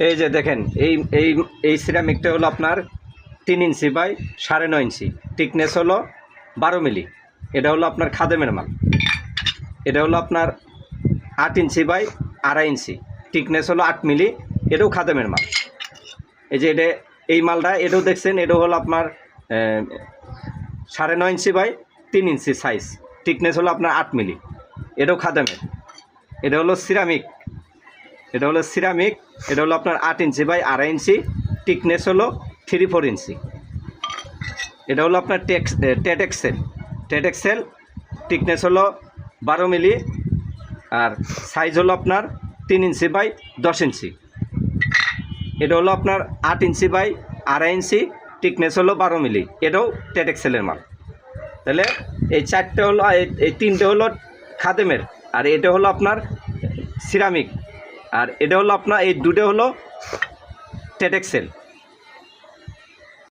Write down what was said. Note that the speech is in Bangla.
এই যে দেখেন এই এই এই সিরামিকটা হলো আপনার 3 ইঞ্চি বাই 9.5 ইঞ্চি, টিকনেস হলো 12 মিলি। এটা হলো আপনার খাদেমের মাল। এটা হলো আপনার 8 ইঞ্চি বাই 2.5 ইঞ্চি, টিকনেস হলো 8 মিলি, এটাও খাদেমের মাল। এই যে এটা এই মালটা এটাও দেখছেন, এটা হলো আপনার 9.5 inch by 3 inch size, thickness হলো আপনার 8 মিলি, এটাও খাদেমের। এটা হলো সিরামিক, এটা হলো সিরামিক, এটা হলো আপনার 8 ইঞ্চি বাই 2.5 ইঞ্চি, টিকনেস হলো 3-4 ইঞ্চি। এটা হলো আপনার টেট এক্সেল, টিকনেস হলো 12 মিলি, আর সাইজ হলো আপনার 3 ইঞ্চি বাই 10 ইঞ্চি। এটা হলো আপনার 8 ইঞ্চি বাই 2.5 ইঞ্চি, টিকনেস হলো 12 মিলি, এটাও টেট এক্সেলের মাল। তাহলে এই চারটে হলো, এই তিনটে হলো খাদেমের, আর এটা হলো আপনার সিরামিক, আর এটা হলো আপনার এই দুটো হলো টেট এক্সেল।